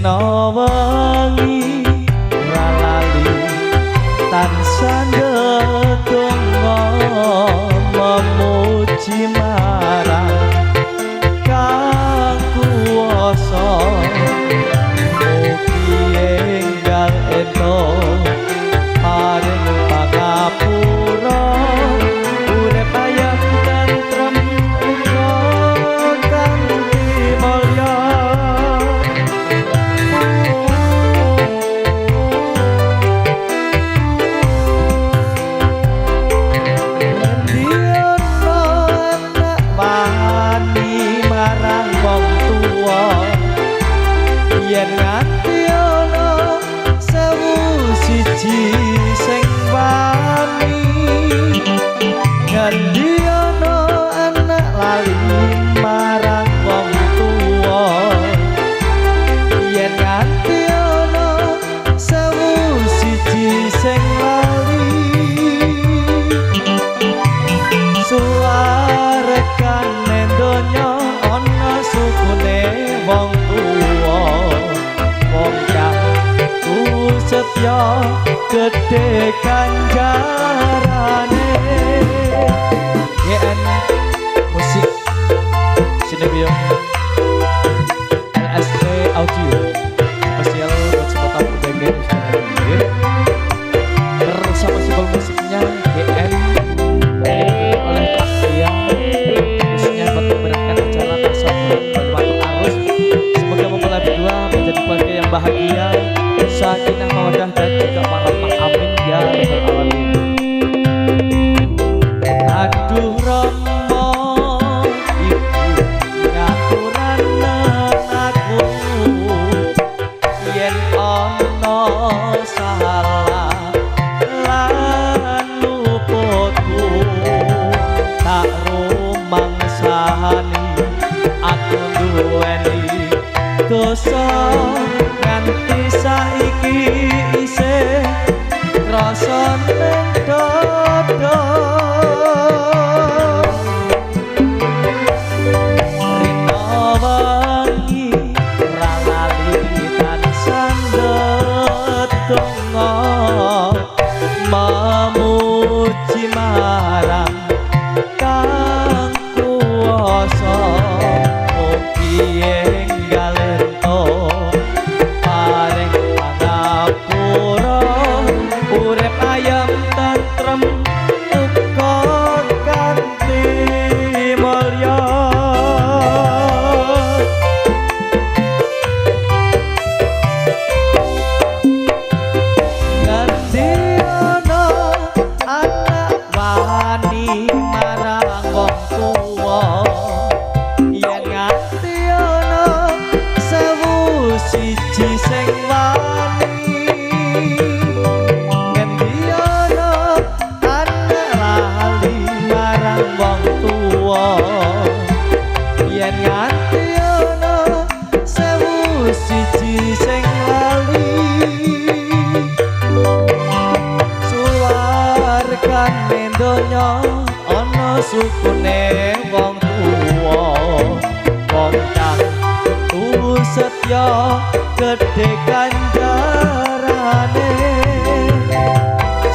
Rina wengi ora lali tansah ndedonga memuji marang Kang Kuwasa mugi enggal ento paring pangapura urip ayem tentrem uga kanthi mulya yen nganti ana sewu siji sing wani ngendi ana anak lali marang wong tuwa yen nganti ana sewu siji sing lali suarekane donya ana sukune wong tuwa wong kang setya gedhe kanjarane GN musik Sinebio LSP audio spesial buat semua tamu dengan bersama simbol musiknya GN oleh Pak Yang khususnya buat memberatkan acara tasawuf Balimatul Arus. Semoga memulai berdua menjadi keluarga yang bahagia, sakinah mawaddah dan juga warahmah amin ya rabbal alamin. Aduh Rama ibu ngapuranen aku yen ana salah lan luputku tak rumangsani aku duweni dosa nganti saiki isih rasa ning dada Rina wengi ra lali tansah ndedonga memuji marang Kang Kuwasa mugi enggal ento paring pangapura urip ayem tentrem uga kanthi mulya ngerti ana anak wani marang wong tuwa yen nganti ana sewu siji sing wani ngendi ana anak lali marang wong tuwa yen nganti ana sewu siji sing lali suwargane donya ana sukune wong tuwa wong kang setya gedhe kanjarane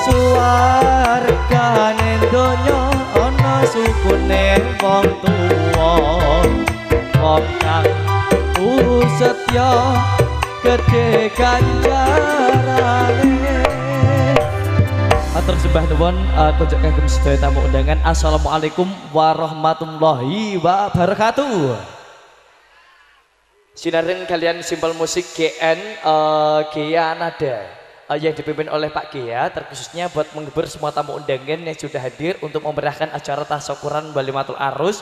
suwargane donya ana sukune wong tuwa wong kang setya gedhe kanjarane. Matur sembah nuwun kojok kagem sedaya tamu undangan. Assalamualaikum warahmatullahi wabarakatuh. Sinareng kalian simpel musik GN Gea Nada yang dipimpin oleh Pak Gea, terkhususnya buat menghibur semua tamu undangan yang sudah hadir untuk memeriahkan acara tasyakuran Balimatul Arus.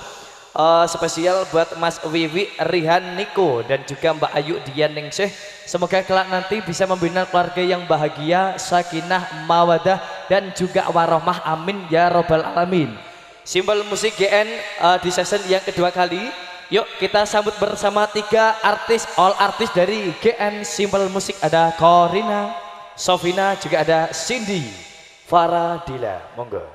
Spesial buat Mas Wiwi Rihan Niko dan juga Mbak Ayu Dian Ningsih. Semoga kelak nanti bisa membina keluarga yang bahagia, sakinah, mawadah dan juga warahmah amin ya robbal alamin. Simbol musik GN di season yang kedua kali. Yuk kita sambut bersama 3 artis, all artis dari GN Simbol Musik. Ada Korina, Sofina, juga ada Cindy Faradila. Monggo.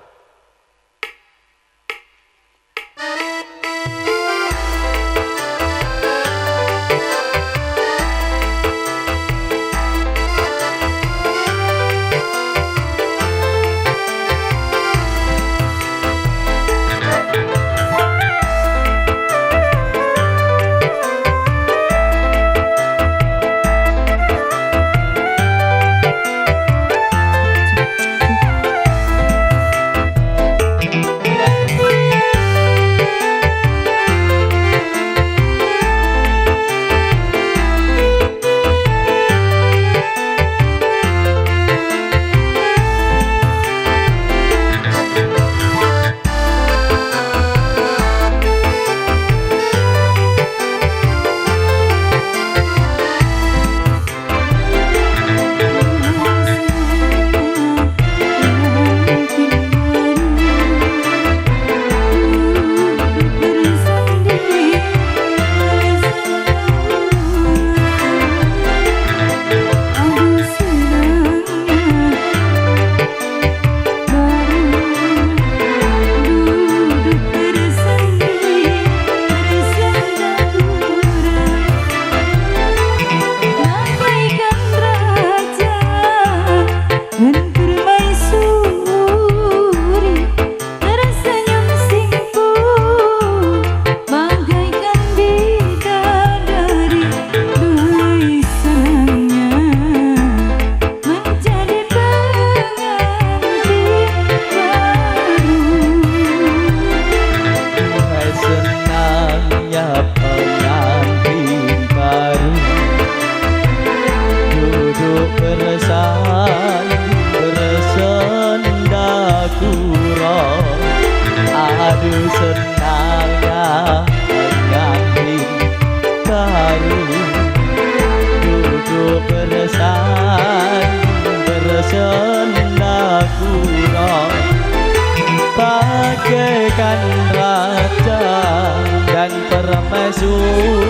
senakura bagaikan raja dan permaisuri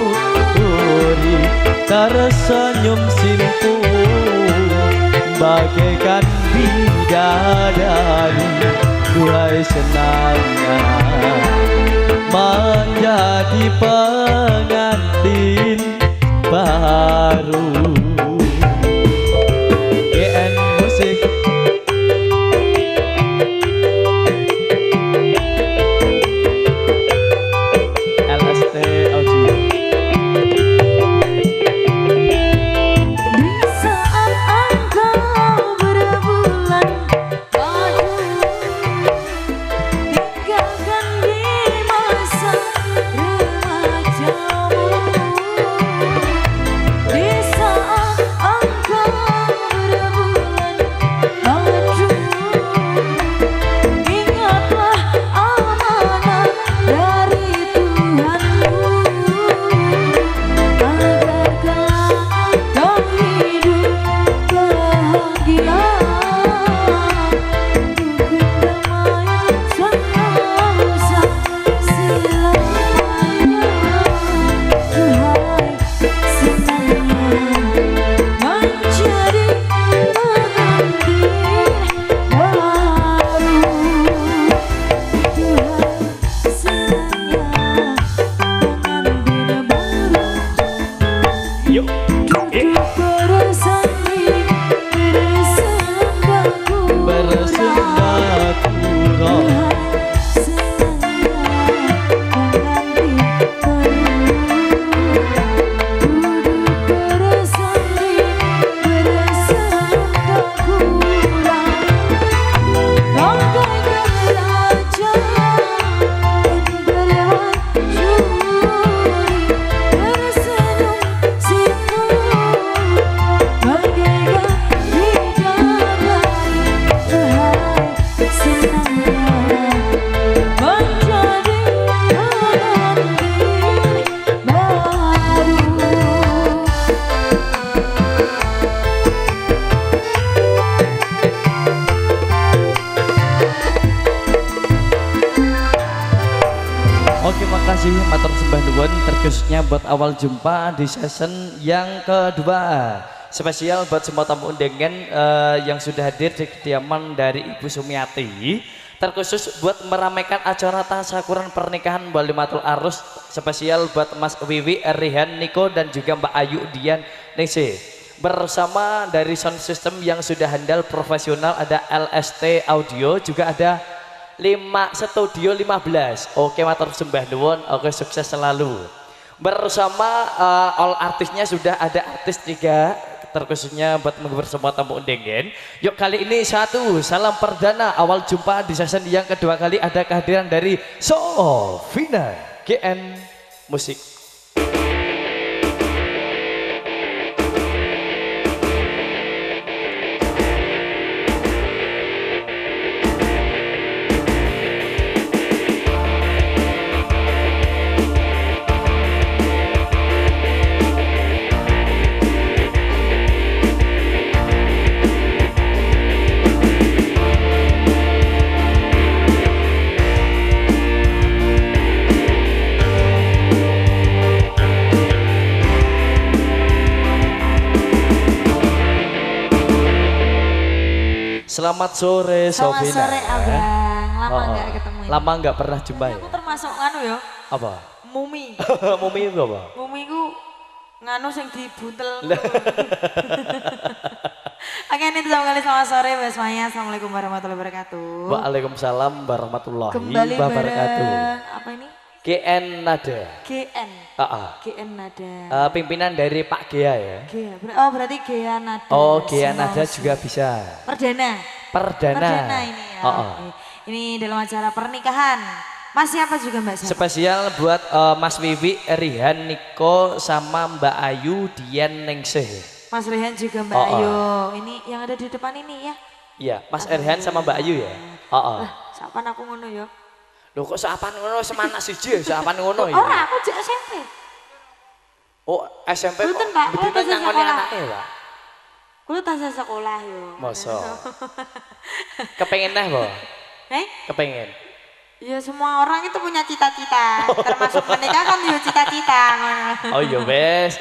tersenyum simpu bagaikan bidadari. Duhai senangnya menjadi pengantin baru. GN Musik. LST Audio. Di saat engkau berbulan madu, tinggalkan di masa remajamu. Di saat engkau berbulan madu, ingatlah amanah dari Tuhanmu, agar kau hidup bahagia, rukun damai sentosa selamanya. Duhai senangnya menjadi pengantin baru. Duhai senangnya pengantin baru. Yuk. Duduk bersanding bersenda Bersenda kura. senangnya pengantin baru. Duduk bersanding bersenda kura bagaikan raja dan permaisuri tersenyum simpu bagaikan bidadari. Duhai senangnya menjadi pengantin baru. Oke, makasih matur sembah nuwun terkhususnya buat awal jumpa di season yang kedua. Spesial buat semua tamu undangan yang sudah hadir di kediaman dari Ibu Sumiati. Terkhusus buat meramaikan acara tasyakuran pernikahan Walimatul Arus. Spesial buat Mas Wiwi, Rihan, Niko dan juga Mbak Ayu Dian Nese. Bersama dari sound system yang sudah handal profesional ada LST Audio, juga ada 5 Studio 15. Oke, matur sembah nuwun. Oke, sukses selalu. Bersama all artisnya sudah ada artis 3 terkhususnya buat menghibur semua tamu undangan. Yuk, kali ini satu salam perdana awal jumpa di season yang kedua kali ada kehadiran dari Sofina GN Musik. Selamat sore Selamat Sofina. sore Abang. Lama nggak ketemu ini. Lama nggak pernah jumpa ya? Aku termasuk nganu ya, Apa? mumi. Mumi itu apa? Mumi ku nganu sing dibuntel. Oke, ini pertama kali selamat sore Mbak Maya. Assalamualaikum warahmatullahi wabarakatuh. Waalaikumsalam warahmatullahi Kembali wabarakatuh. bareng apa ini? GN Nada. GN. GN Nada. Pimpinan dari Pak Gea ya. Gea. Oh, berarti Gea Nada. Oh, Gea Nada juga bisa. Perdana. Perdana. Perdana ini ya. Oke. Ini dalam acara pernikahan. Mas siapa juga Mbak siapa? Spesial buat Mas Wiwi, Rihan, Niko sama Mbak Ayu, Dian Ningsih. Mas Rehan juga Mbak Ayu. Ini yang ada di depan ini ya. Iya, Mas Erhan sama Mbak Ayu ya. Sapan aku ngono ya. Loh kok sapan ngono semana siji, sapan ngono ya. Ora, aku jek SMP. Oh, SMP kok. Mboten, Pak. Mboten Mboten ngangoni sekolah. anake, Pak. Kulo tasih sekolah yo. Masa. Kepengen neh, Bo? Kepengen. Ya semua orang itu punya cita-cita, termasuk menikah kan juga cita-cita. Oh iya wes,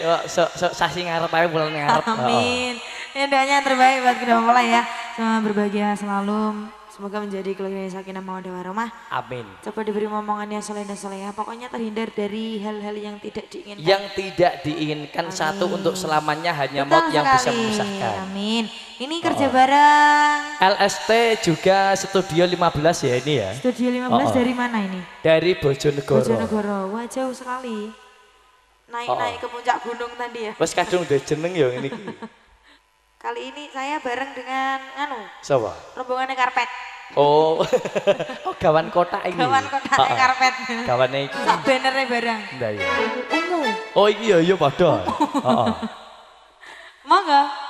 sasi ngarep ae bulan ngarep. Amin. Ya doanya yang terbaik buat kita mulai ya. Semoga berbahagia selalu. Semoga menjadi keluarga yang sakinah mawaddah warahmah. Amin. Coba diberi omongan yang soleh dan soleha. Pokoknya terhindar dari hal-hal yang tidak diinginkan. Yang tidak diinginkan. Amin. Satu untuk selamanya hanya Betul maut yang sekali. bisa memisahkan. Amin. Ini kerja bareng. LST juga Studio 15 ya ini ya. Studio 15 dari mana ini? Dari Bojonegoro. Bojonegoro. Wah jauh sekali. Naik-naik ke puncak gunung tadi ya. Wes kadung udah jeneng ya ini. Kali ini saya bareng dengan Siapa? rombongannya karpet. Oh. Oh gawan kotak ini. Gawan kotaknya karpet. Gawane iki. Sak bannernya bareng. Ndak ya. Ungu. Oh iki ya padha. Heeh. Mangga.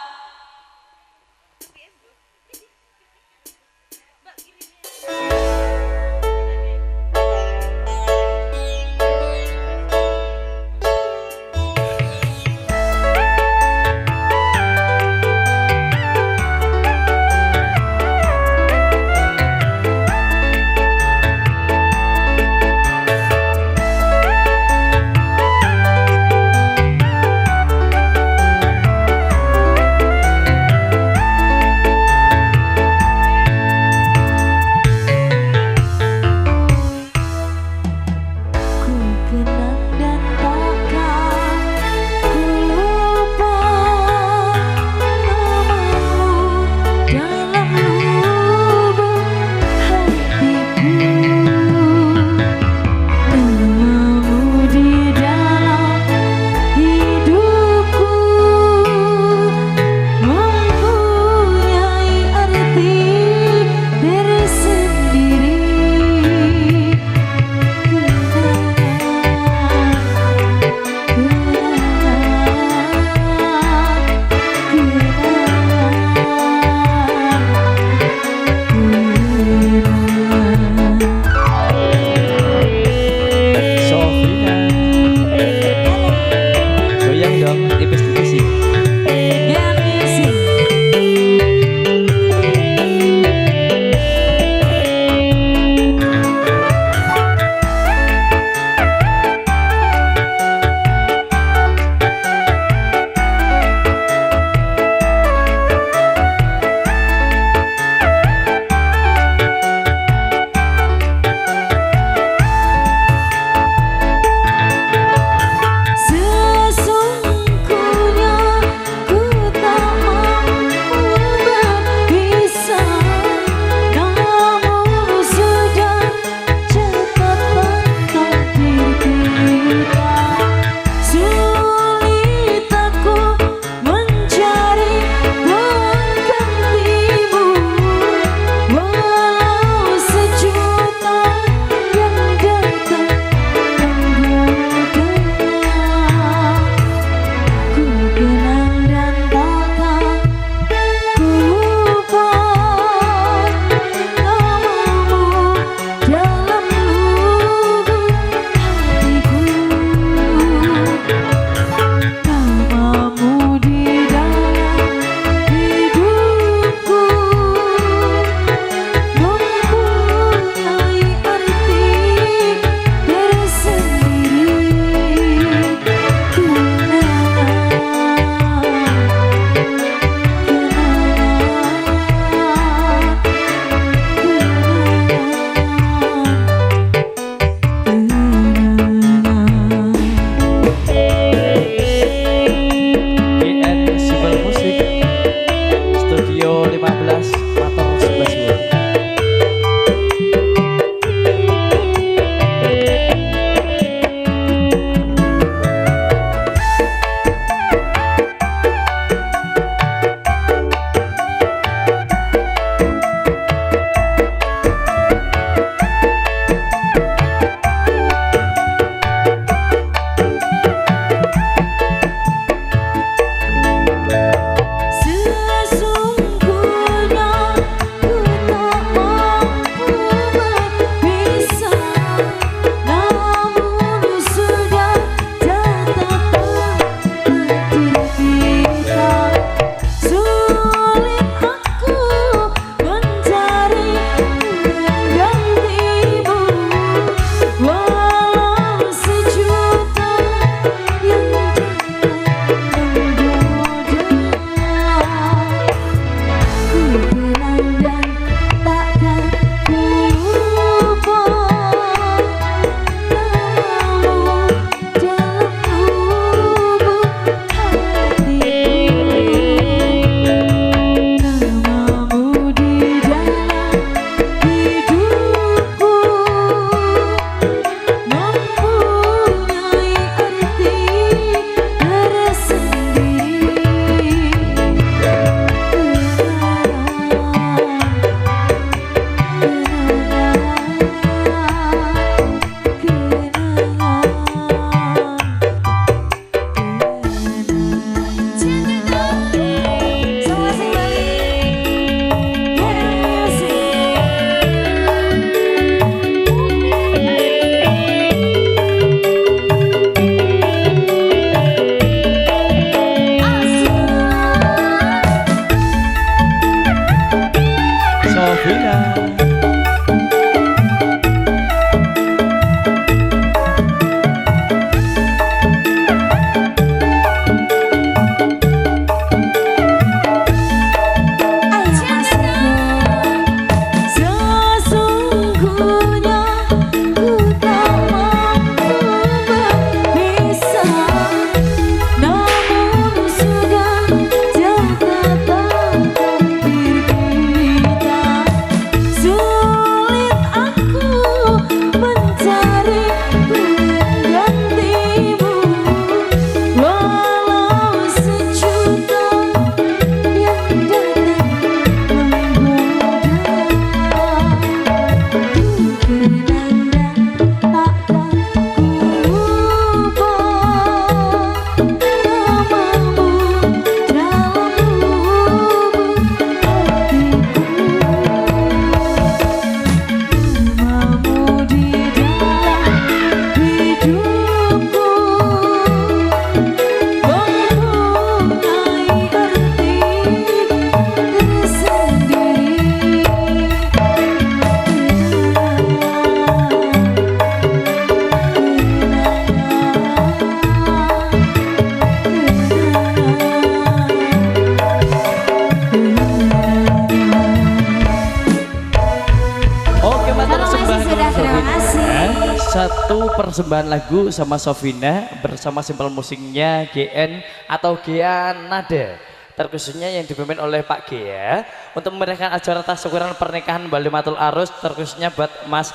satu persembahan lagu sama Sofina bersama simpel musiknya GN atau Gea Nada, terkhususnya yang dipimpin oleh Pak Gea untuk memberikan acara tasyakuran pernikahan Balimatul Arus, terkhususnya buat Mas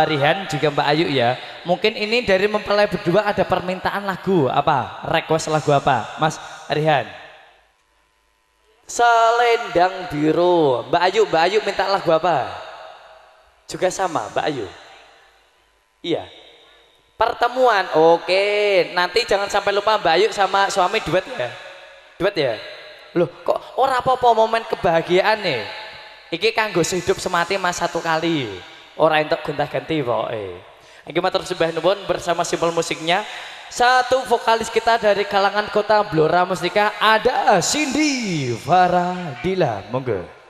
Rihan juga Mbak Ayu ya. Mungkin ini dari mempelai berdua ada permintaan lagu apa? Request lagu apa? Mas Rihan. Selendang Biru. Mbak Ayu minta lagu apa? Juga sama Mbak Ayu. Iya. Pertemuan. Oke, nanti jangan sampai lupa Mbak Ayu sama suami duet ya. Duet ya. Loh, kok ora apa-apa momen kebahagiaan nih. Iki kanggo hidup semati mas satu kali. Ora entuk gonta-ganti pokoke. Iki matur sembah nuwun bersama simpel musiknya. Satu vokalis kita dari kalangan kota Blora Mustika ada Cindy Faradila. Monggo.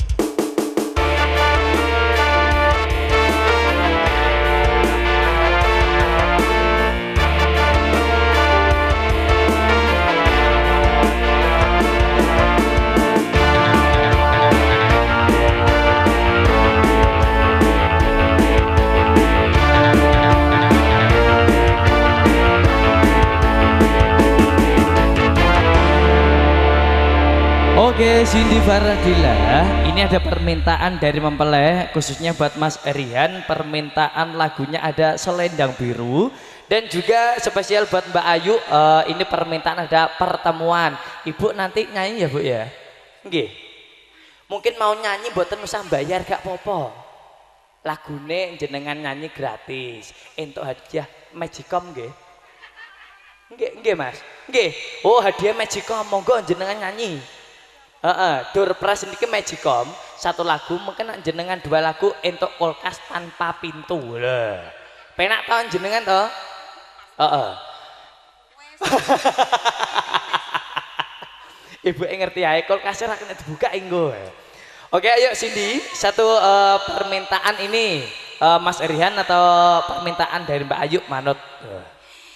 Oke, Cindy Faradila, ini ada permintaan dari mempelai khususnya buat Mas Rihan. Permintaan lagunya ada Selendang Biru, dan juga spesial buat Mbak Ayu ini permintaan ada Pertemuan. Ibu nanti nyanyi ya Bu ya? Nggih. Mungkin mau nyanyi mboten usah bayar gak apa-apa. Lagune jenengan nyanyi gratis. Entuk hadiah Magicom nggih. Nggih Mas. Nggih. Oh, hadiah Magicom, monggo jenengan nyanyi. Door prize niki Magicom satu lagu, mungkin jenengan dua lagu entuk kulkas tanpa pintu. Lah. Penak tahun jenengan toh? Ibu ngerti ae kulkasnya ra kena dibuka engko. Oke, ayo Cindy, satu permintaan ini Mas Rihan atau permintaan dari Mbak Ayu manut.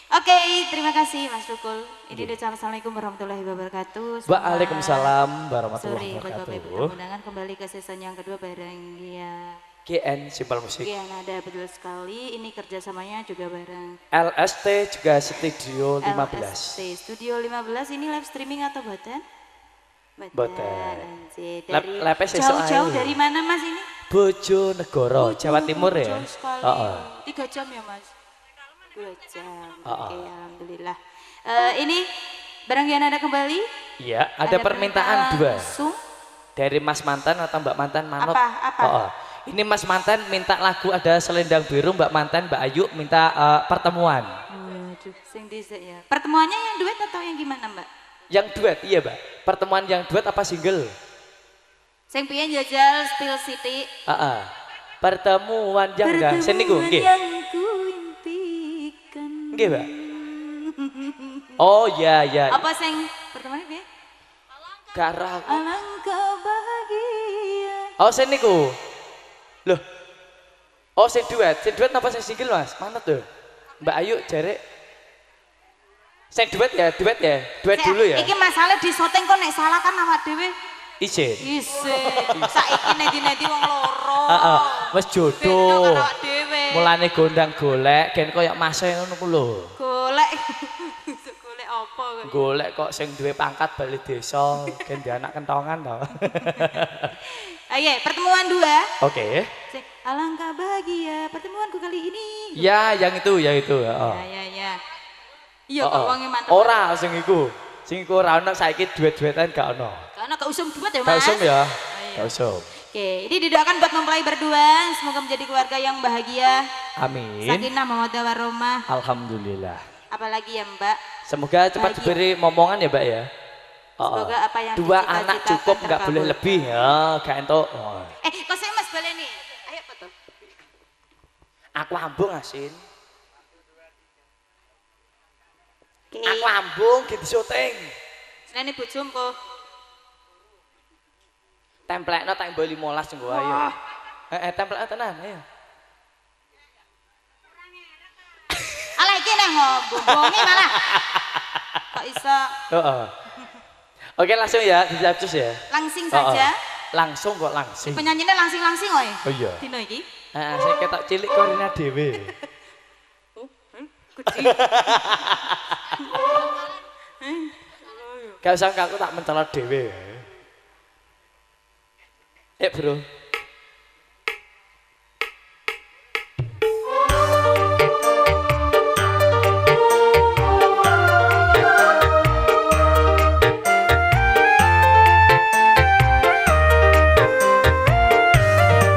Oke, terima kasih Mas Tukul. Ini udah Assalamualaikum warahmatullahi wabarakatuh. Waalaikumsalam warahmatullahi Bapak wabarakatuh. undangan kembali ke season yang kedua bareng ya. GN Simpel Musik. Iya, ada betul sekali. Ini kerjasamanya juga bareng LST juga Studio 15. LST Studio 15 ini live streaming atau boten? Boten. Anjir. Dari Jauh-jauh dari mana Mas ini? Bojonegoro, Jawa Timur ya. Jauh sekali. 3 jam ya Mas? 2 jam. Oke, alhamdulillah. Ini barang yang ada kembali. Iya, ada permintaan dua. Langsung. Dari Mas Mantan atau Mbak Mantan manut. Apa? Ini Mas Mantan minta lagu ada Selendang Biru, Mbak Mantan, Mbak Ayu minta Pertemuan. Waduh, sing dhisik ya. Pertemuannya yang duet atau yang gimana, Mbak? Yang duet, iya Mbak. Pertemuan yang duet apa single? Sing piye jajal Steel City. Pertemuan yang enggak seniku nggih. Nggih, Mbak. Oh iya. Apa sing pertemuan piye? Alangkah bahagia. Oh sing niku. Loh. Oh sing duet apa sing single Mas? Manut tuh. Mbak Ayu jare sing duet ya. Duet dulu ya. Iki masalah di syuting kok nek salah kan awak dhewe. Isin. Saiki nendi-nendi wong loro. Wis jodoh. Awak dhewe. Mulane gondang golek gen koyo mase ngono ku lho. Golek. Golek apa kok? Golek kok sing duwe pangkat bali desa, gen di anak kentongan to. Ayo, pertemuan 2. Oke. Alangkah bahagia pertemuanku kali ini. Ya, yang itu. Ya. Iya kok wonge manut. Ora sing iku. Sing iku ora ono saiki duet-duetan gak ono. Karena gak usum duet ya, Mas. Gak usum ya. Gak usum. Oke, ini didoakan buat mempelai berdua, semoga menjadi keluarga yang bahagia. Amin. Sakinah mawaddah warahmah. Alhamdulillah. Apalagi ya, Mbak. Semoga cepat diberi momongan ya, Mbak ya. Semoga apa yang 2 anak cukup, nggak boleh lebih ya, gak entuk. Kok saya Mas baleni. Ayo foto. Aku ambung asin. Oke. Aku ambung gitu syuting. Senene bojom kok. Templekno tak mbok 15 nggo ayo. Templekno tenan ayo. Alah iki nang ngobongi malah. Kok iso? Oke langsung ya, dicapcus ya. Langsing saja. Langsung kok langsing. Penyanyinya langsing-langsing kowe. Oh iya. Dino iki. Saya ketok cilik korine dhewe. Gede. Gak usah aku tak mencolot dhewe. Bro.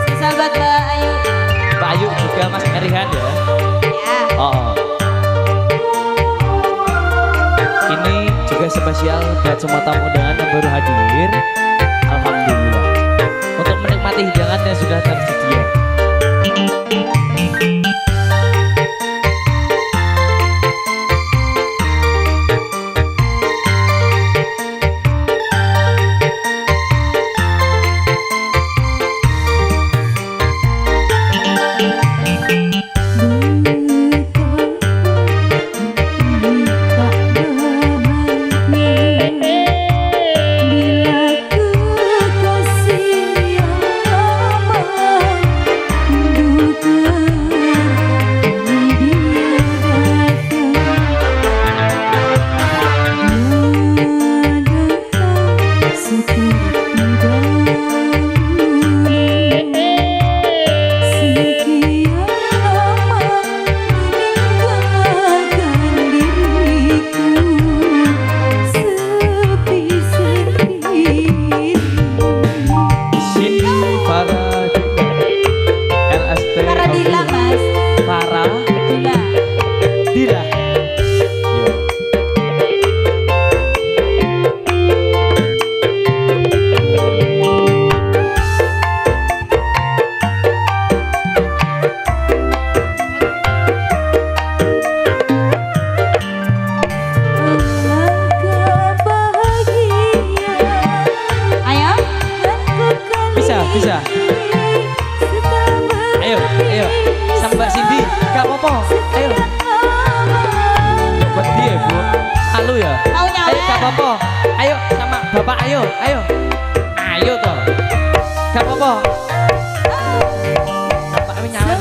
Sisa buat Mbak Ayu. Mbak Ayu juga Mas Erihan ya. Ya. Oh. Ini juga spesial buat semua tamu undangan yang baru hadir. Alhamdulillah. Untuk menikmati hidangan yang sudah tersedia. Paradila Mas. Paradila. Dila. Iya. Ayo. Bisa. Ayo, sama Mbak Cindy, gak apa-apa. Ayo. Buat dia, Bu. Halo ya. Mau nyala. Ayo, gak apa-apa. Ayo sama Bapak, ayo. Ayo toh. Gak apa-apa. Bapak ini nyala.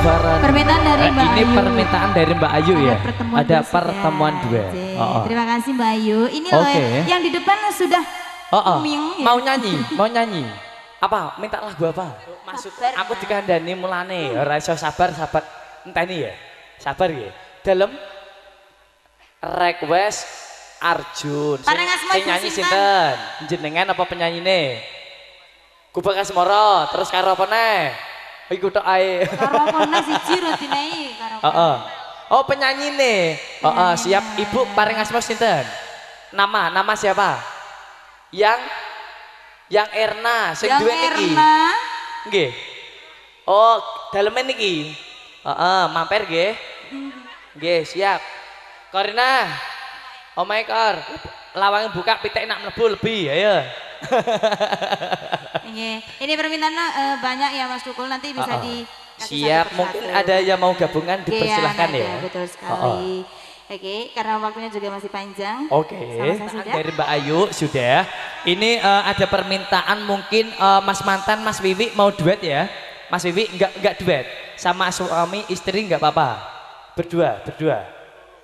kesabaran. Permintaan dari Mbak Ini Ayu. permintaan dari Mbak Ayu ya. Ada dua pertemuan sudah. dua. Terima kasih Mbak Ayu. Ini loh yang di depan sudah ming, ya. Mau nyanyi. Apa? Minta lagu apa? Maksud aku dikandani mulane. Ora iso sabar. Enteni ya. Sabar ya. Dalam request Arjun. Sing nyanyi sinten? Jenengan apa penyanyine? Gubek Asmara, terus karo apa neh? Iku tok ae. Karo apa neh siji rutine karo. Oh, penyanyine. Siap. Ibu paring asma sinten? Nama siapa? Yang Erna, sing duwe niki. Nggih. Oh, daleme niki. Mampir nggih. Nggih, siap. Korina. Oh my god. Lawang buka pitik nak mlebu lebih, ayo. Ini permintaan banyak ya Mas Tukul, nanti bisa di siap, mungkin ada yang mau gabungan dipersilahkan ya. Betul sekali. Oke, karena waktunya juga masih panjang. Oke, dari Mbak Ayu sudah. Ini ada permintaan mungkin Mas Mantan, Mas Wiwi mau duet ya. Mas Wiwi enggak duet. Sama suami istri enggak apa-apa. Berdua.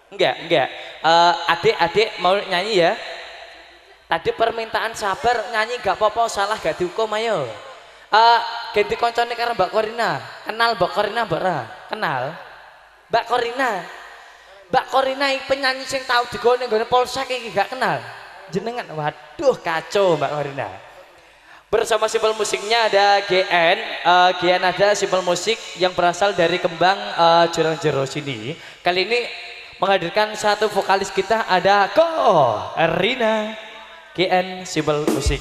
Enggak. Adik mau nyanyi ya. Tadi permintaan sabar nyanyi enggak apa-apa, salah enggak dihukum ayo. Ganti koncone karo Mbak Korina. Kenal Mbak Korina mbak Ra? Kenal? Mbak Korina iki penyanyi sing tau digone nggone Polsek iki gak kenal. Jenengan waduh kacau Mbak Korina. Bersama simpel musiknya ada GN ada simpel musik yang berasal dari Kembang Jurang Jero sini. Kali ini menghadirkan satu vokalis kita ada Rina GN simpel musik.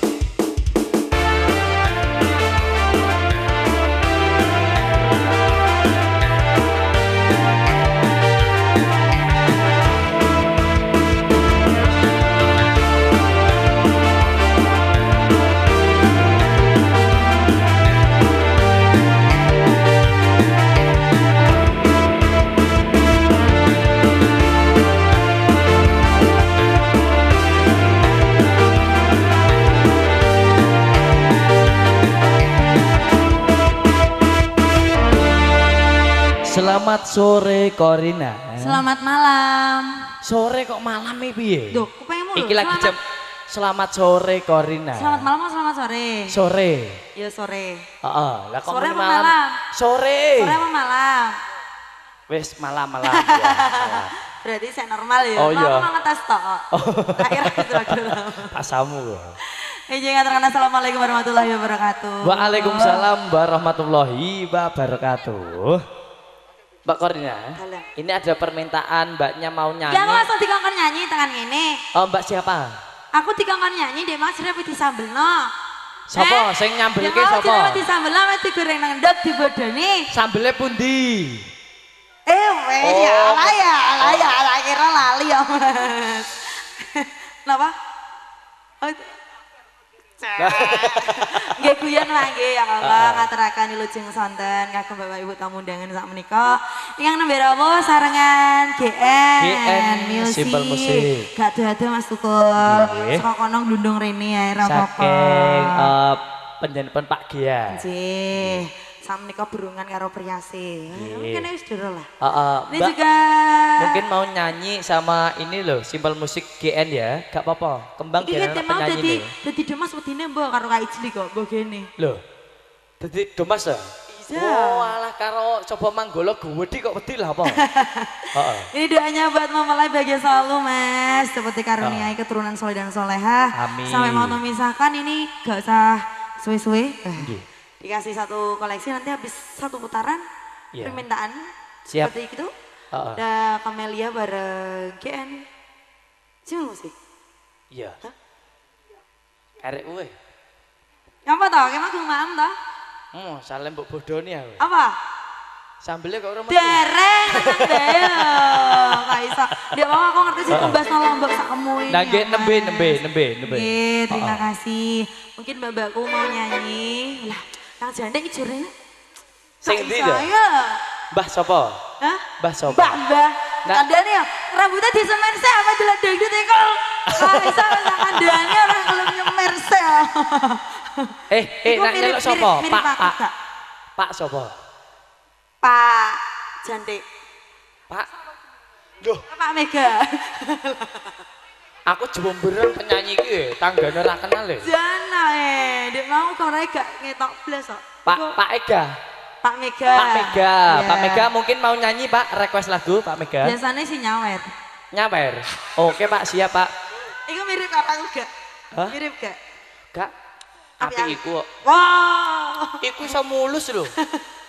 Selamat sore Korina. Selamat malam. Sore kok malam nih piye? Duh, kupengmu lho. Iki lagi jam selamat sore Korina. Selamat malam atau selamat sore? Sore. Ya sore. Heeh, lah kok sore apa malam? Sore. Sore apa malam? Wes malam ya. Malam. Berarti saya normal ya. Oh iya. Aku mau ngetes tok. Akhirnya kira-kira. Pasamu. Jangan assalamualaikum warahmatullahi wabarakatuh. Waalaikumsalam warahmatullahi wabarakatuh. Mbak Korina, ini ada permintaan mbaknya mau nyanyi. Ya langsung dikongkon nyanyi tangan ini. Oh mbak siapa? Aku dikongkon nyanyi deh mas, repot disambelno. Sopo, sing nyambelke sopo? Ya mau disambelno, mau digoreng nang ndok dibodoni. Sambelnya pundi? Ya kira lali ya mas. Kenapa? Nggih guyon lah nggih ya Allah ngaturaken wilujeng sonten kagem Bapak Ibu tamu undangan sak menika ingkang nembe rawuh sarengan GN Simpel Musik. Gak ado-ado Mas Tukul. Saka kono glundung rene ae ra apa-apa. Saking penjenengan Pak Gia. Nggih. Sak menika berungan karo Priase. Mungkin wis dero lah. Ini Mbak, juga mungkin mau nyanyi sama ini loh, Simpel Musik GN ya. Gak apa-apa. Kembang GN penyanyi nih. Dadi Demas wedine mbok karo Kak Ijli kok mbok kene. Loh. Dadi Demas ya? Oh alah karo coba manggolo gede kok wedi lah apa? Ini doanya buat mempelai bahagia selalu mas. Seperti karuniai keturunan soleh dan soleha. Amin. Sampai mau memisahkan ini gak usah suwe-suwe. Dikasih satu koleksi nanti habis satu putaran permintaan. Siap. Seperti itu. Ada Camelia bareng GN. Simpel Musik. Iya. Arek kowe. Apa toh? Kemah gue maam toh? Salem mbok bodoni aku. Apa? Sambelnya kok ora metu. Dereng ya. Kaisa. Dia mau aku ngerti sih tumbas lombok sakmu ini. Nah, nembe. Terima kasih. Mungkin mbak-mbakku mau nyanyi. Lah, Kang Janda iki jurene. Sing ndi lho? Mbah sapa? Hah? Mbah sapa? Mbah. Kandane ya rambutnya disemer sih apa delok dangdut iki kok. Kaisa kandane ora gelem nyemer sih. Nak nyeluk sapa? Pak sapa? Pak Jantik. Pak. Duh, Pak Mega. aku jemberan penyanyi iki tanggane ora kenal lho. Jana dek mau korek gak ngetok blas kok. Pak Ega. Pak Mega. Pak Mega. Yeah. Pak Mega mungkin mau nyanyi Pak, request lagu Pak Mega. Biasanya sih nyawer. Nyawer. Oke Pak, siap Pak. Iku mirip apa enggak? Hah? Mirip gak? Gak. Apa Api yang- iku kok. Wah. Iku iso mulus lho.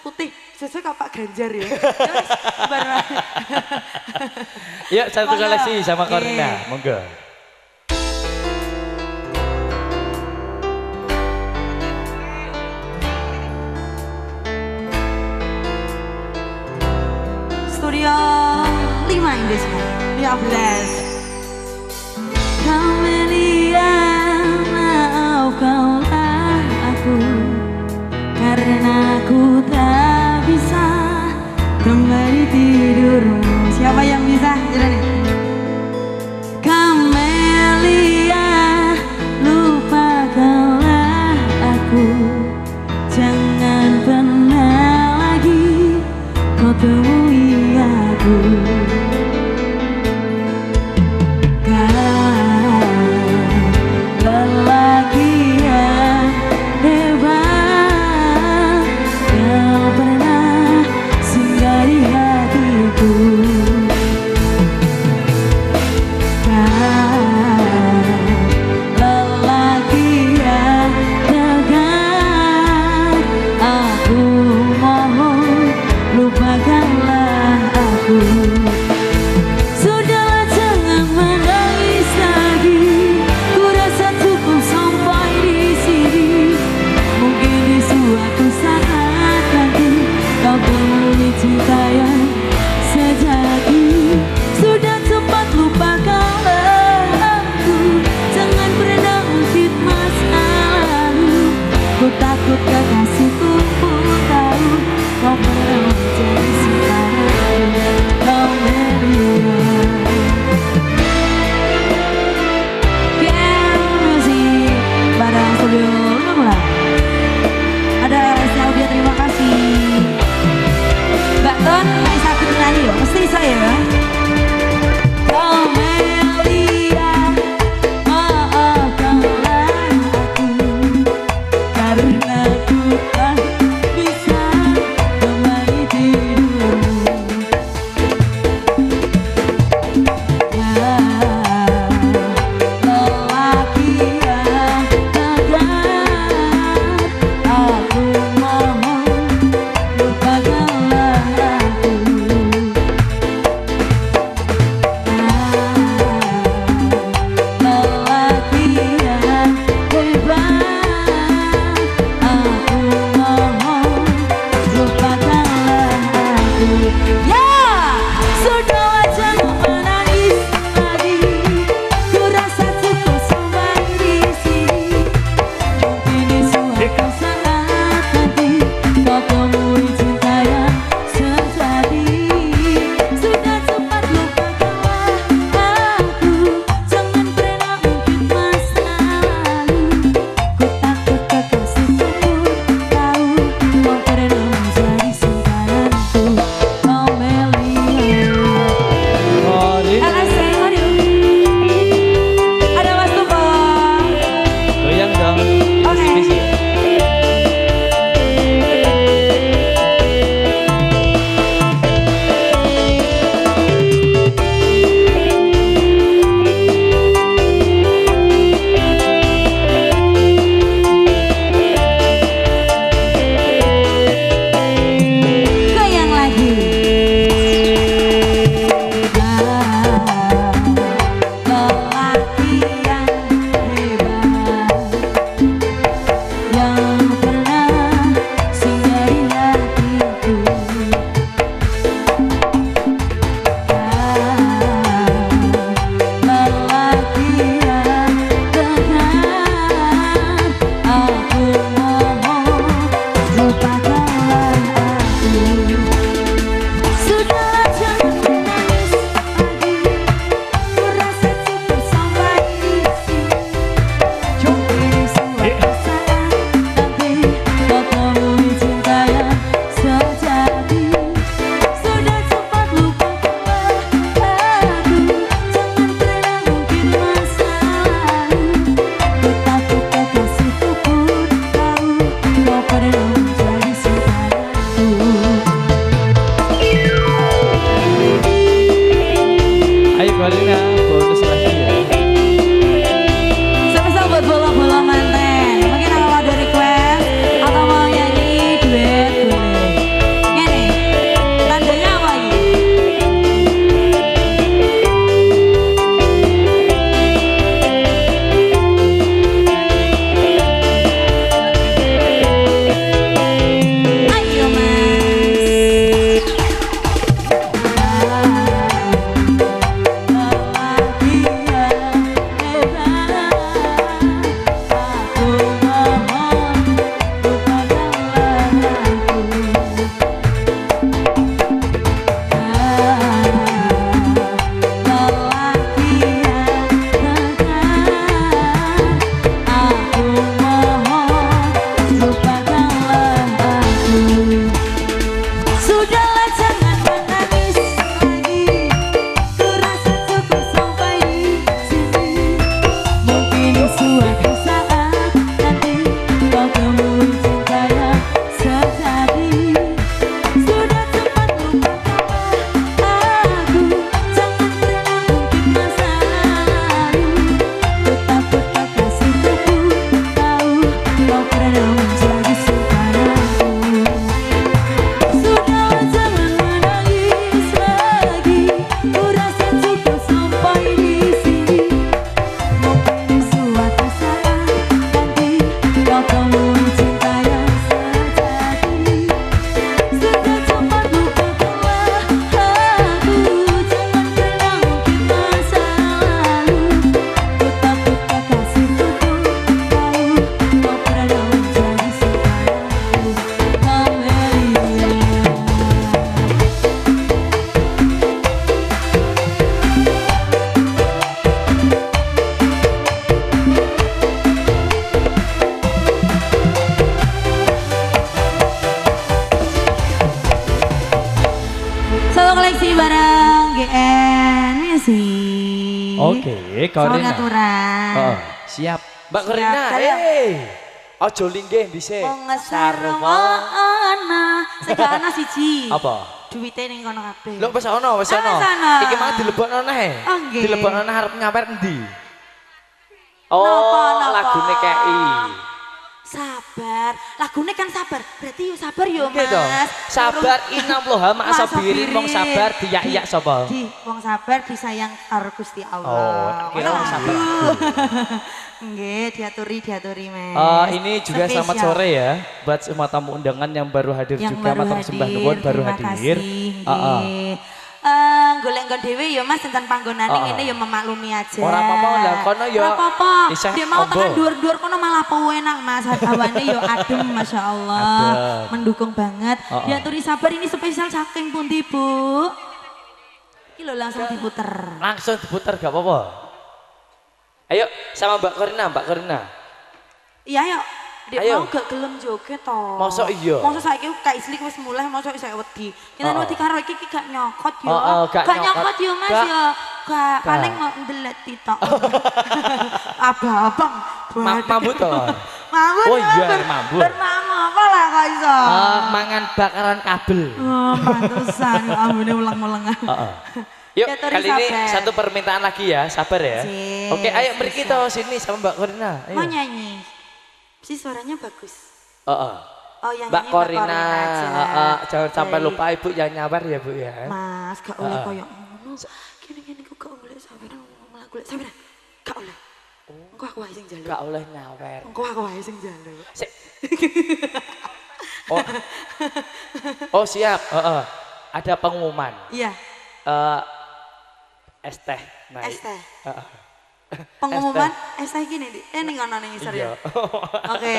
Putih. Sesuai kok Pak Ganjar ya. Terus bareng. Yuk satu Monggo. koleksi sama Oke. Corina, monggo. Studio 5 Indonesia 15. Kamelia, maafkanlah aku karena aku tak bisa kembali tidurmu. Siapa yang bisa? Jalanin. Kamelia, lupakanlah aku, jangan pernah lagi kau temui aku. Kau lelaki yang hebat, yang pernah singgah di hatiku. Kau lelaki yang tegar, aku mohon lupakanlah aku. koleksi barang GN ya sih. Oke, Korina. Aturan. Oh, siap. Mbak Korina, ojo linggih dhisik. Wong sarwana segana siji. Apa? Duwite ning kono kabeh. Lho wis ana, wis ana. Iki mang dilebokno neh. Dilebokno neh arep nyawer endi? Oh, lagune KI. Sabar, lagune kan sabar. Berarti yo sabar yo, Gitu. Mas. Sabar innallaha ma'asabirin, wong sabar diyak-iyak sapa? Wong sabar disayang karo Gusti Allah. Oh, kira wong sabar. Nggih, diaturi, Mas. Ini juga selamat sore ya buat semua tamu undangan yang baru hadir yang juga, matur sembah nuwun baru hadir. Golek nggon dhewe ya Mas tentang panggonane ngene ya memaklumi aja. Ora apa-apa lah kono ya. Ora apa-apa. Dia mau tekan dhuwur-dhuwur kono malah enak Mas. Hawane ya adem masyaallah. Mendukung banget. Diaturi sabar ini spesial saking pundi, Bu? Iki lho langsung diputer. Langsung diputer gak apa-apa. Ayo sama Mbak Korina. Iya yuk. Dia Ayo. mau gak gelem joget toh. Mosok iya. Mosok saiki Kak Islik wis mulai mosok saya wedi. Kita wedi karo iki gak nyokot yo. Gak nyokot yo Mas yo. Gak paling mau ndelet tok. Abang. Mabut toh. Mabut. Oh iya mabut. Bernama apa lah kok iso? Mangan bakaran kabel. Oh, pantesan ambune ulang-ulangan. Yuk kali ini satu permintaan lagi ya, sabar ya. Oke, ayo beri kita sini sama Mbak Korina. Mau nyanyi. Si suaranya bagus. Oh yang Mbak Korina, jangan sampai Baik. lupa Ibu yang nyawer ya Bu ya. Mas, gak oleh koyo ngono. Kene kok gak oleh saweran malah golek saweran. Gak oleh. Engko aku wae sing njaluk. Gak oleh nyawer. Engko aku wae sing njaluk. Sik. Oh siap. Ada pengumuman. Iya. Es teh naik. Es teh. Pengumuman es teh gini ning kono ning isor ya. Oke.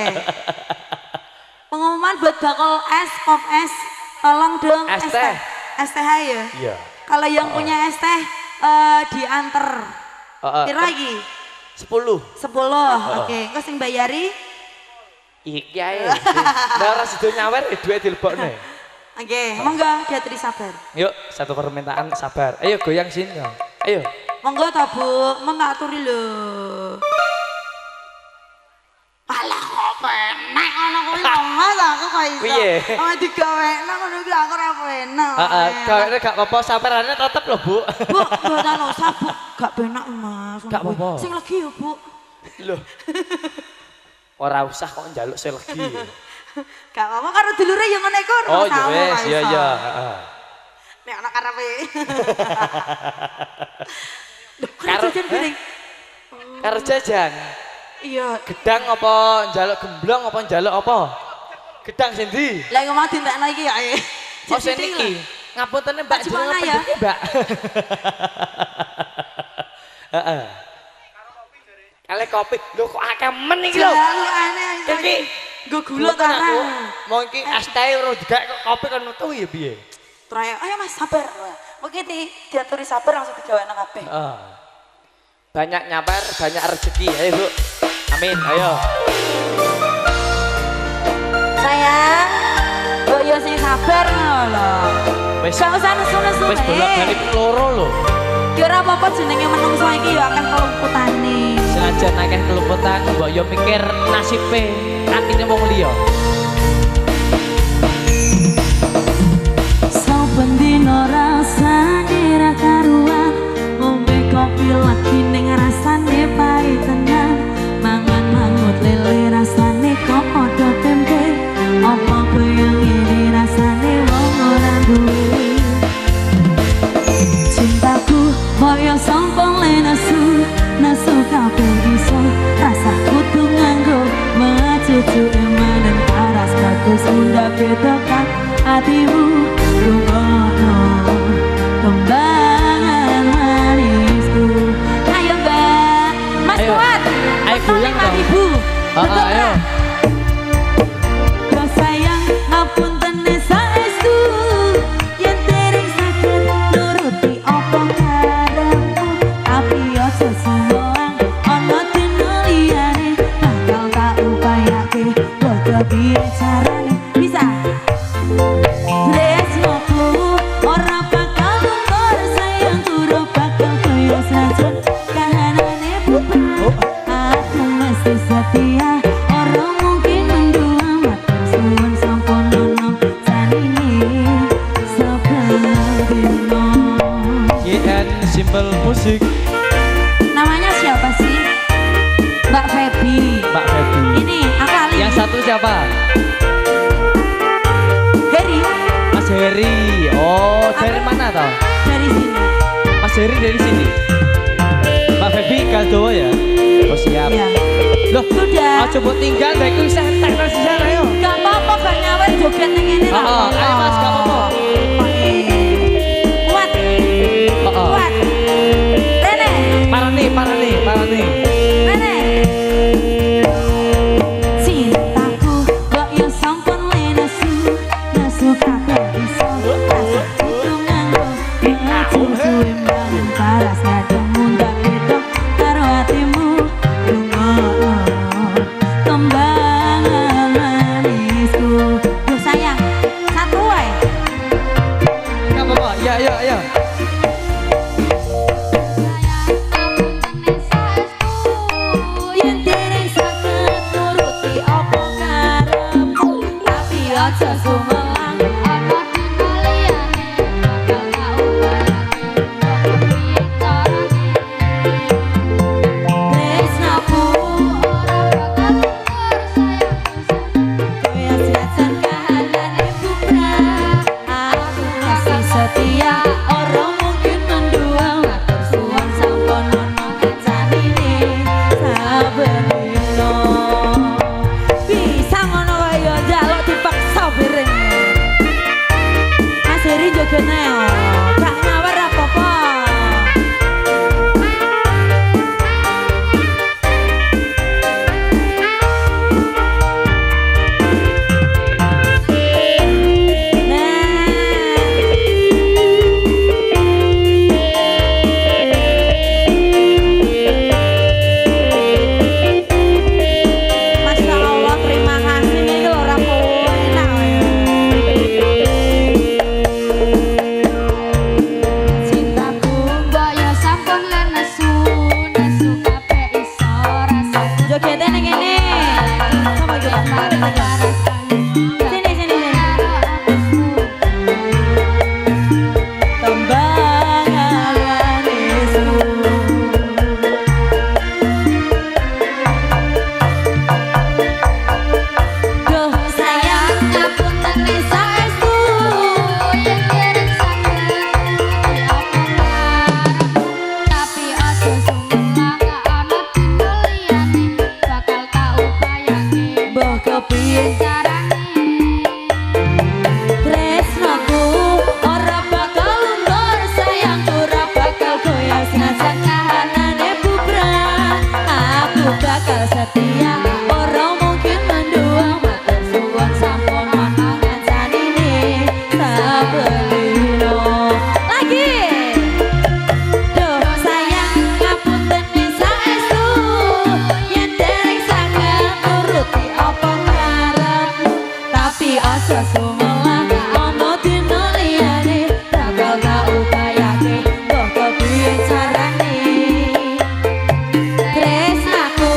Pengumuman buat bakal es, pop es, tolong dong es teh. Es teh ya. Iya. Kalau yang punya es teh diantar. Piro lagi? 10. 10. Oke, engko sing bayari? Iki ae. Lah ora sido nyawer duwe dilebokne. Oke, monggo diaturi sabar. Yuk, satu permintaan sabar. Ayo goyang sini dong. Ayo. Monggo ta, Bu. Men tak aturi lho. Alah kok penak ana kuwi Mas aku kok iso. Piye? Oh digawekno ngono iki aku ora penak. Gawekne gak apa-apa, sabarane tetep lho, Bu. Bu, mboten usah, Bu. Gak penak, Mas. Gak apa-apa. Sing legi ya, Bu. Loh. Ora usah kok njaluk selegi. Gak apa-apa karo dulure ya ngene iku. Oh ya wis, iya. Nek ana karepe. Karo jajan piring. Karo jajan. Iya. Gedang apa njaluk gemblong apa njaluk apa? Gedang sindi. Lah ngomong dintekno iki ya. Oh sing iki. Ngapunten Mbak jenenge ya, Mbak. Heeh. Kale kopi. Lho kok akeh men iki lho. Jalu aneh iki. Nggo gula ta. Mau iki es teh ora digawek kok kopi kan metu ya piye? Trae, ayo Mas sabar. Oke diaturi sabar langsung digawekno kabeh. Banyak nyabar, banyak rezeki. Ayo Bu. Amin, ayo. Sayang, boyo sing sabar ngono lho. Wis gak usah nesu-nesu. Wis bolak-balik loro lho. Ya ora apa-apa jenenge menungso iki ya akeh kelumputane. Senajan akeh kelumputan, mbok yo mikir nasibe atine wong liya. Saben dino rasane ra karuan, ngombe kopi lagi ning rasane pahit tenan. Mangan mangut lele rasane kok padha tempe. Apa bayang ini rasane wong ora duwe. Cintaku koyo sompong le nasu kabeh iso rasa kudu nganggo macucu emanen paras bagus unda bedokan hatimu lungono kembangan manisku. Ayo Mbak, Mas kuat. Ayo goyang dong. Ibu. Betul ayo. Kau sayang ngapunten saestu yen dereng saged nuruti apa karepmu, tapi aja sembarang ana dina liyane bakal tak upayake padha piye carane bisa tresnoku ora bakal Jerry. Oh, dari mana toh? Dari sini. Mas Jerry dari sini. Mbak Febi Kaldowo ya? Oh siap. Iya. Loh, Sudah. coba tinggal baik wis entek nang sisan ayo. Gak apa-apa gak nyawer joget ning ngene lah. Heeh, ayo Mas, gak apa-apa. Kuat. Heeh. Kuat. Rene. Parani. Rene. Cintaku kok yo sampun lenesu. Nesu kabeh iso. Rasa itu nganggo. Aku suwe bangun paras ngadem mundak itu karo hatimu. Kembang manisku. Duh sayang, satu wae. Enggak apa-apa. Ya. Yen dereng saged nuruti apa karepmu, tapi aja sumelang ana dina liyane bakal tak ubah tresnaku ora bakal koyo setan kahanane bubrah. Aku kasih setia ora mungkin mendua matur suwun sampun ono janine sabenino bisa ngono kaya njaluk dipaksa bareng. Mas Heri jogene gak nyawer apa-apa. Masya Allah, terima kasih nih lho rapo enak. Cintaku mbok yo sampun lenesu, nesu kabeh iso rasa. Jogete ning kene. Sama yo sini. Tembang manisku. Duh sayang ngapunten ning saestu yen dereng saged tapi aja sumelang ana dina liyane bakal tak upayake mbah kepiye carane tresnaku ora bakal luntur sayangku ora bakal goyah senajan kahanane bubrah. Aku bakal setia ora mungkin mendua matur suwun sampun ana janine sabenino lagi. Duh sayang ngapunten ning saestu yen dereng saged nuruti apa karepmu, tapi aja sumelang ana dina liyane bakal tak upayake mbah kepiye carane. Tresnaku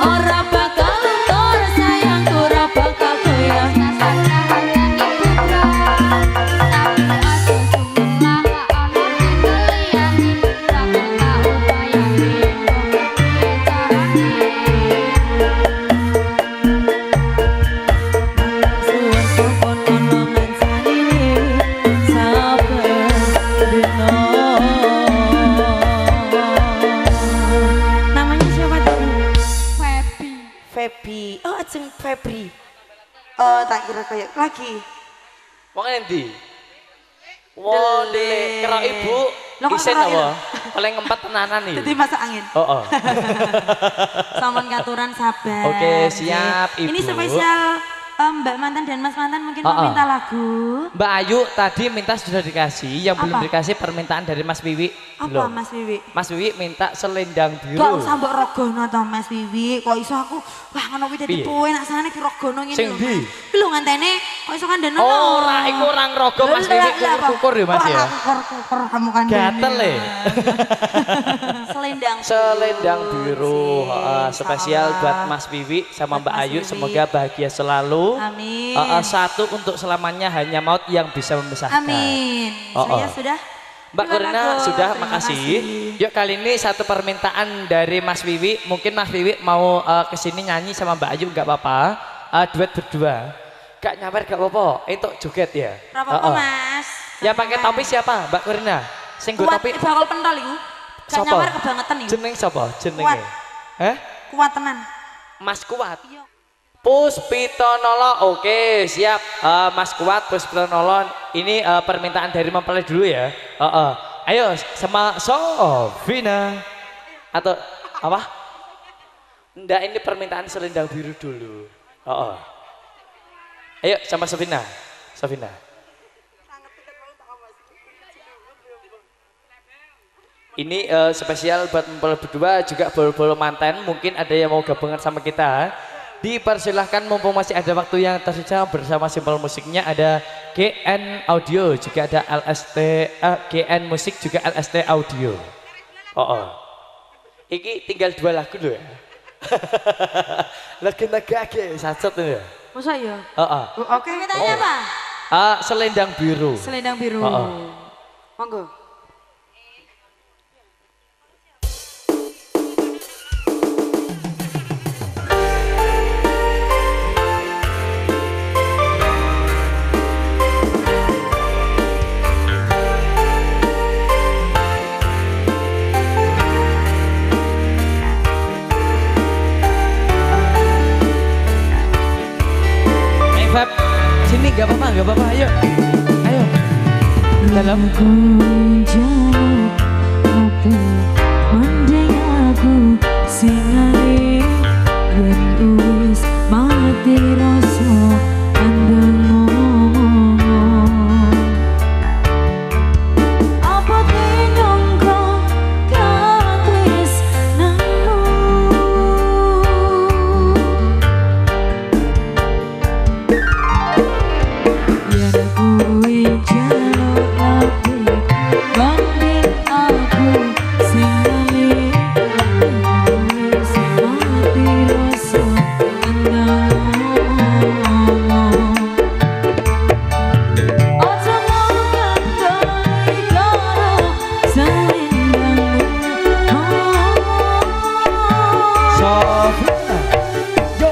ora bakal luntur sayangku ora bakal goyah tapi aja sumelang ana dina liyane bakal tak upayake mbah kepiye carane. Suwun sampun ono ngancanine saben dina. Namanya siapa tadi? Febi. Oh, ajeng Febri. Oh, tak kira kayak lagi. Wong endi? Wong Dele. kero ibu Lo kok isen kero apa? Paling ngempet tenanan nih. Jadi masak angin. Oh. Sampun katuran sabar. Oke, siap, Ini Ibu. spesial Mbak Mantan dan Mas Mantan mungkin mau minta lagu. Mbak Ayu tadi minta sudah dikasih, yang belum Apa? dikasih permintaan dari Mas Wiwi. Apa Belum. Mas Wiwi? Mas Wiwi minta selendang Gak biru. usah mbok rogono to Mas Wiwi. Kok iso aku wah ngono kuwi dadi Piye? tuwe nak sana ki rogono ngene Sing lho. ndi? Ki lho ngantene kok iso kandhane. Oh, ora iku orang rogo Mas Wiwi kukur ya Mas ya. Kukur kamu kandhane. Gatel ya. Selendang. Selendang biru, spesial Insyaallah. buat Mas Wiwi sama Buat Mbak Mas Ayu. Wiwi. Semoga bahagia selalu. Amin. Satu untuk selamanya hanya maut yang bisa memisahkan. Amin. Oh, Saya oh. sudah. Mbak Terima Kurna kasih. sudah, Terima makasih. kasih. Yuk kali ini satu permintaan dari Mas Wiwi. Mungkin Mas Wiwi mau kesini nyanyi sama Mbak Ayu nggak apa-apa. Duet berdua. Gak nyawer gak apa-apa. Itu joget ya. Ora apa-apa, Mas. Ya pakai topi siapa? Mbak Kurina. Sing nggo Kuat topi. bakal pentol iku. Gak Sapa? nyawer kebangetan iku. Jeneng sapa? Jenenge. Kuat. Heh? Kuat tenan. Mas Kuat. Iya. Puspitonolo, oke siap. Mas Kuat, Puspitonolo. Ini permintaan dari mempelai dulu ya. Ayo sama Sofina. Atau apa? Enggak, ini permintaan selendang biru dulu. Ayo sama Sofina. Sofina. Ini spesial buat mempelai berdua, juga bolo-bolo mantan. Mungkin ada yang mau gabungan sama kita. Dipersilahkan mumpung masih ada waktu yang tersisa bersama simpel musiknya. Ada GN Audio, juga ada LST GN Musik, juga LST Audio. Iki tinggal 2 lagu loh ya. Lagu nagake satu ya. Masa ya? Oke. Permintaannya apa? Selendang biru. Selendang biru. Monggo. Feb, sini gak apa-apa, ayo. Dalam Kunjung aku mending aku singane yen wis mati rasa andeng ngomong apa nyongko katis nemu yen kuwi jaluk ati banding aku singane wis mati rasa andeng ngomong ojo ngandani karo selendangmu Sofina. Yo.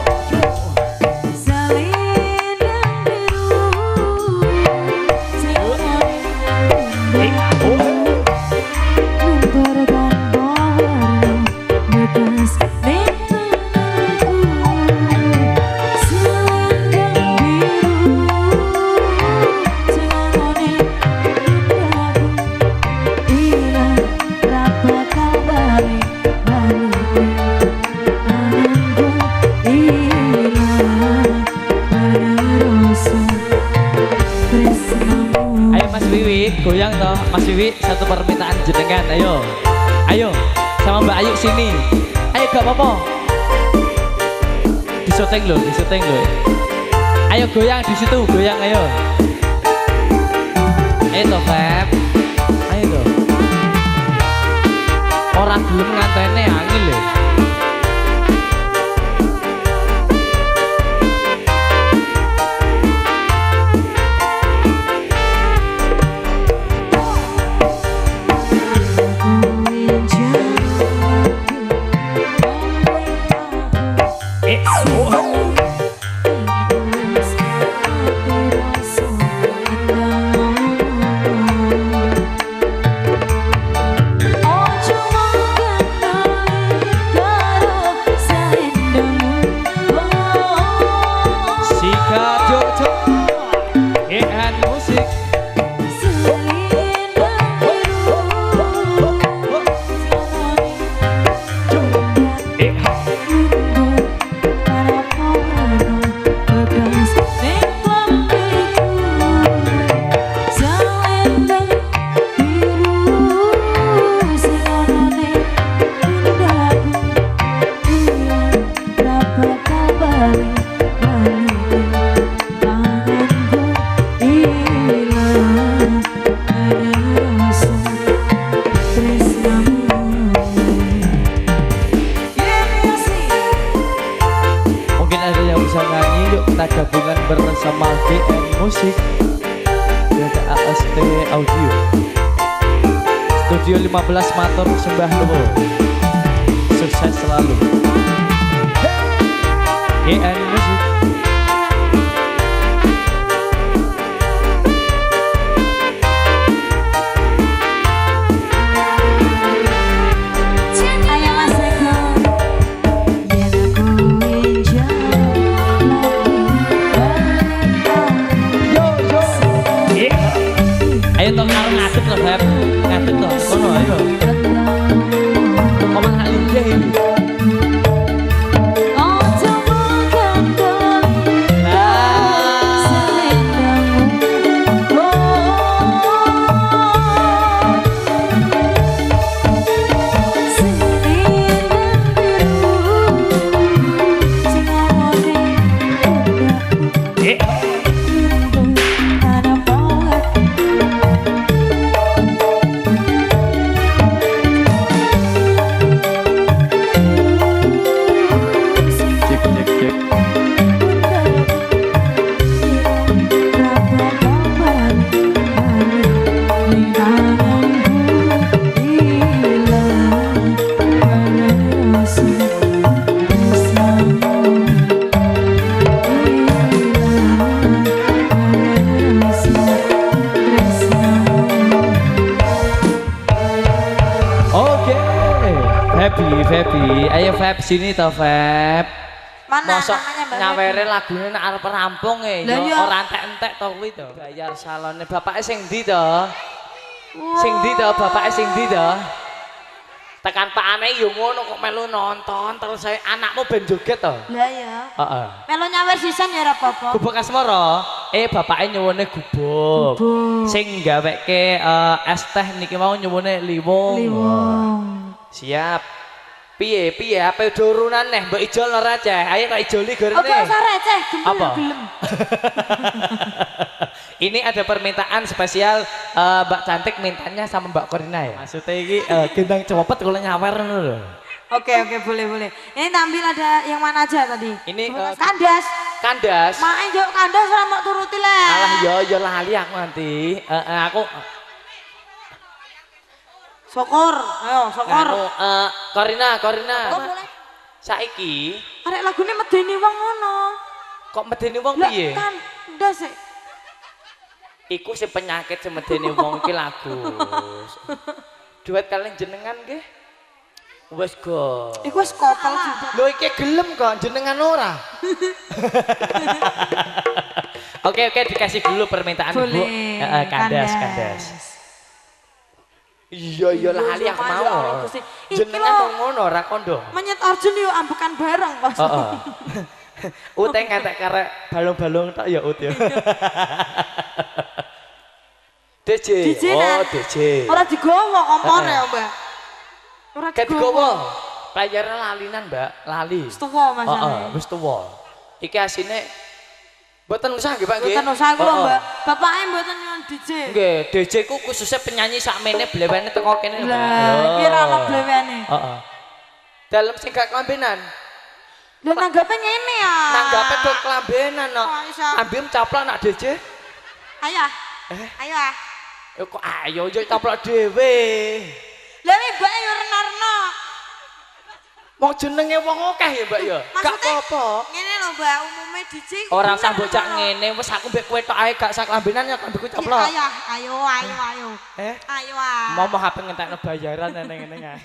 selendang biru memperban bawamu bekas nentuku selendang biru senone indahku ilang rapa kabare balik anangku ilang rasa tresnamu. Ayo Mas Wiwi, goyang toh. Mas Wiwi, satu permintaan jenengan, ayo sama Mbak Ayu sini. Ayo gak apa-apa. Disyuting loh. Ayo goyang di situ, goyang ayo. Ayo toh Feb, ayo toh. Orang belum ngantene angin loh. Sikat Jojo, GN Musik. Mungkin ada yang bisa nyanyi, yuk kita gabungan bersama GN Musik dan AST Audio. Studio 15 Matur sembah nuwun. Sukses selalu. GN Musik. to, Beb. Ngadeg to. Kono ayo. Omah tak linggih iki. Ojo mengandani selendangmu. Selendang biru sing ngomongke ada banget. Cek cek cek. Oke. Febi. Ayo Feb sini to Feb. Mana Mosok namanya Mbak nyawere lagune nek arep rampung e Lah yo iya. ora entek-entek to kuwi to. Bayar salone bapake sing ndi to? Sing ndi to bapake sing ndi to? Tekan pakane yo ngono kok melu nonton terus saya anakmu ben joget to. Lah ya. Heeh. Melo nyawer sisan ya ora apa-apa. Gubuk asmara, bapake nyuwune gubuk. Gubuk. Sing gaweke es teh niki mau nyuwune liwong. Siap. Piye ape dorunan neh mbok ijol ora ceh. Ayo tak ijoli gorene. Oke, usah receh, Apa? gelem. Ini ada permintaan spesial Mbak Cantik mintanya sama Mbak Korina ya. Maksudnya ini gendang cepet kalau nyawer ngono lho. Oke, boleh. Ini tampil ada yang mana aja tadi? Ini kandas. kandas. Main jauh kandas ora mau turuti lah. Alah yo lali aku nanti. Aku Sokor, ayo sokor. anu Korina. Kok boleh? Saiki Arek lagune medeni wong ngono. kok medeni wong Lah piye? kandas sih. Iku si penyakit semedeni wong iki lagu. Duet kalian jenengan nggih? Wes go. Iku wis kopel juga. Lho iki gelem kok jenengan ora. Oke dikasih dulu permintaan Bu. Boleh. Kandas. Iya lali aku Mas, ya mau. Allah, Gusti. Iki Jenengan lho. mau ngono ora kondo. Menyet Arjun yo ambekan bareng, Mas. Heeh. Uteng ngantek karek balung-balung tok ya Ut ya. DJ. Nan. DJ. Ora digowo kompone ya, Mbak. Ora Ket digowo. gowo. Playernya lalinan, Mbak. Lali. Wis tuwa Mas. Wis tuwa. Iki asine mboten usah nggih Pak nggih. Mboten usah kula, Mbak. Bapake mboten nyon DJ. Nggih, DJ ku khususnya penyanyi sakmene blewene teko kene. Lah, iki ora ono blewene. Heeh. Dalem sing gak kelambenan. Lah nanggape ngene ya. Nanggape do kelambenan no. Oh, iso. Ambiem caplok nak DJ. Ayo ah. Ayo ah. Ya kok ayo yo caplok dhewe. Lah iki Mbak yo rena-rena. Mau jenenge wong akeh ya, Mbak ya. Gak Maksudnya apa-apa. ngene lho, Mbak, umume DJ. Ora usah bocah ngene, wis aku mbek kowe tok ae gak sak kelambenan ya klambeku caplok. Ayo. Eh? Ayo ah. Mau HP ngentekno bayaran neng-neng ae.